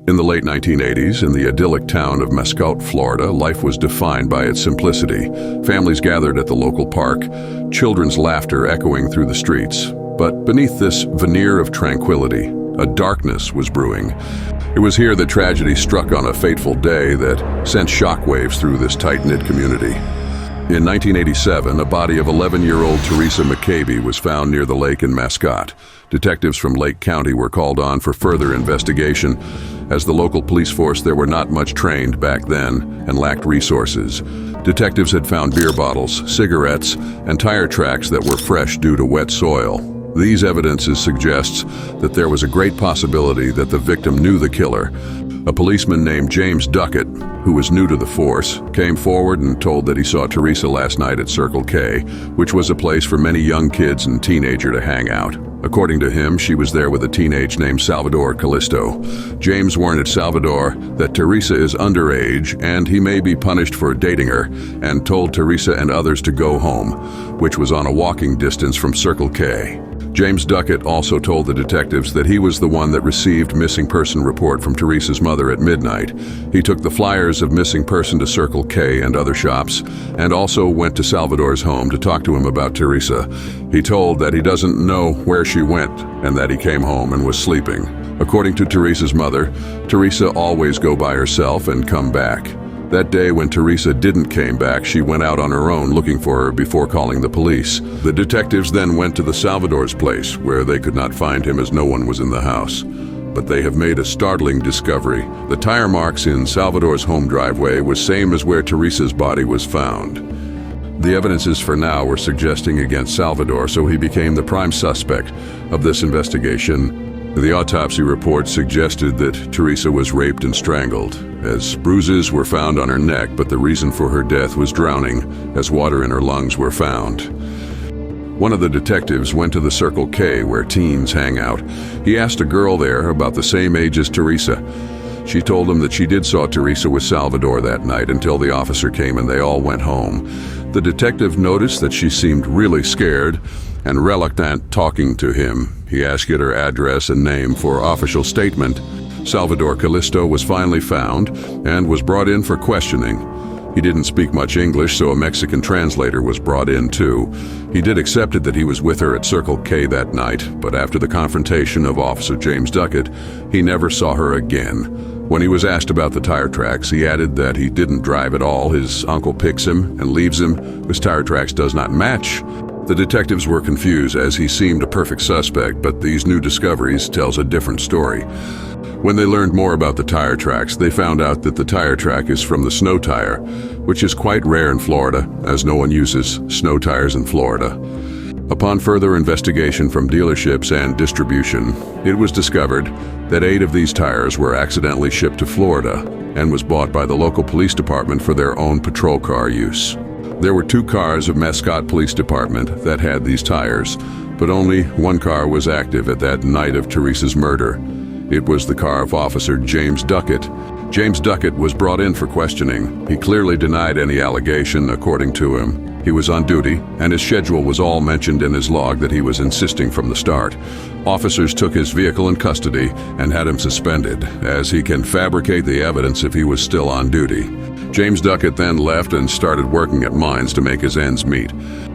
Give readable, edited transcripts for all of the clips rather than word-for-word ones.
In the late 1980s, in the idyllic town of Mesquite, Florida, life was defined by its simplicity. Families gathered at the local park, children's laughter echoing through the streets. But beneath this veneer of tranquility, a darkness was brewing. It was here that tragedy struck on a fateful day that sent shockwaves through this tight-knit community. In 1987, a body of 11-year-old Teresa Mcabee was found near the lake in Mesquite. Detectives from Lake County were called on for further investigation. As the local police force, they were not much trained back then and lacked resources. Detectives had found beer bottles, cigarettes, and tire tracks that were fresh due to wet soil. These evidences suggests that there was a great possibility that the victim knew the killer. A policeman named James Duckett, who was new to the force, came forward and told that he saw Teresa last night at Circle K, which was a place for many young kids and teenagers to hang out. According to him, she was there with a teenager named Salvador Callisto. James warned at Salvador that Teresa is underage and he may be punished for dating her, and told Teresa and others to go home, which was on a walking distance from Circle K. James Duckett also told the detectives that he was the one that received missing person report from Teresa's mother at midnight. He took the flyers of missing person to Circle K and other shops, and also went to Salvador's home to talk to him about Teresa. He told that he doesn't know where she went and that he came home and was sleeping. According to Teresa's mother, Teresa always go by herself and come back. That day when Teresa didn't came back, she went out on her own looking for her before calling the police. The detectives then went to the Salvador's place, where they could not find him as no one was in the house. But they have made a startling discovery. The tire marks in Salvador's home driveway was same as where Teresa's body was found. The evidences for now were suggesting against Salvador, so he became the prime suspect of this investigation. The autopsy report suggested that Teresa was raped and strangled, as bruises were found on her neck, but the reason for her death was drowning, as water in her lungs were found. One of the detectives went to the Circle K where teens hang out. He asked a girl there about the same age as Teresa. She told him that she did saw Teresa with Salvador that night until the officer came and they all went home. The detective noticed that she seemed really scared and reluctant talking to him. He asked her address and name for official statement. Salvador Callisto was finally found and was brought in for questioning. He didn't speak much English, so a Mexican translator was brought in too. He did accept that he was with her at Circle K that night, but after the confrontation of Officer James Duckett, he never saw her again. When he was asked about the tire tracks, he added that he didn't drive at all. His uncle picks him and leaves him. His tire tracks does not match. The detectives were confused as he seemed a perfect suspect, but these new discoveries tells a different story. When they learned more about the tire tracks, they found out that the tire track is from the snow tire, which is quite rare in Florida, as no one uses snow tires in Florida. Upon further investigation from dealerships and distribution, it was discovered that 8 of these tires were accidentally shipped to Florida and was bought by the local police department for their own patrol car use. There were 2 cars of Mesquite Police Department that had these tires, but only 1 car was active at that night of Teresa's murder. It was the car of Officer James Duckett. James Duckett was brought in for questioning. He clearly denied any allegation, according to him. He was on duty, and his schedule was all mentioned in his log that he was insisting from the start. Officers took his vehicle in custody and had him suspended, as he can fabricate the evidence if he was still on duty. James Duckett then left and started working at mines to make his ends meet.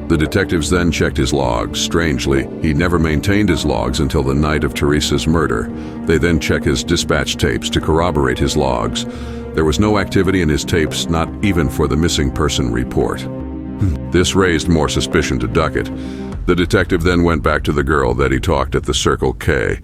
The detectives then checked his logs. Strangely, he never maintained his logs until the night of Teresa's murder. They then checked his dispatch tapes to corroborate his logs. There was no activity in his tapes, not even for the missing person report. This raised more suspicion to Duckett. The detective then went back to the girl that he talked at the Circle K.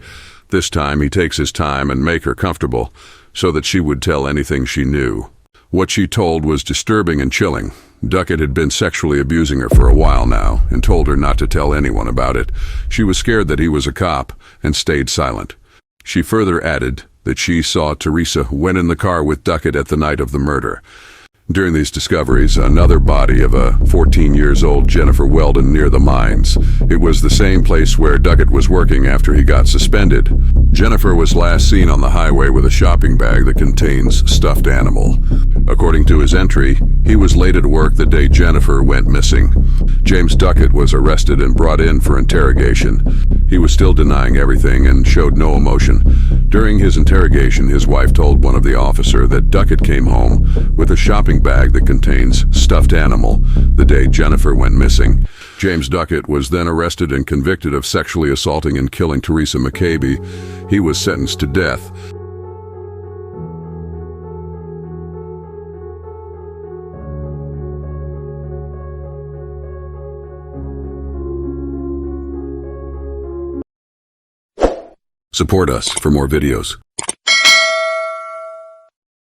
This time he takes his time and make her comfortable so that she would tell anything she knew. What she told was disturbing and chilling. Duckett had been sexually abusing her for a while now and told her not to tell anyone about it. She was scared that he was a cop and stayed silent. She further added that she saw Teresa went in the car with Duckett at the night of the murder. During these discoveries, another body of a 14-year-old Jennifer Weldon near the mines. It was the same place where Duckett was working after he got suspended. Jennifer was last seen on the highway with a shopping bag that contains stuffed animal. According to his entry, he was late at work the day Jennifer went missing. James Duckett was arrested and brought in for interrogation. He was still denying everything and showed no emotion. During his interrogation, his wife told one of the officers that Duckett came home with a shopping bag that contains stuffed animal the day Jennifer went missing. James Duckett was then arrested and convicted of sexually assaulting and killing Teresa Mcabee. He was sentenced to death. Support us for more videos.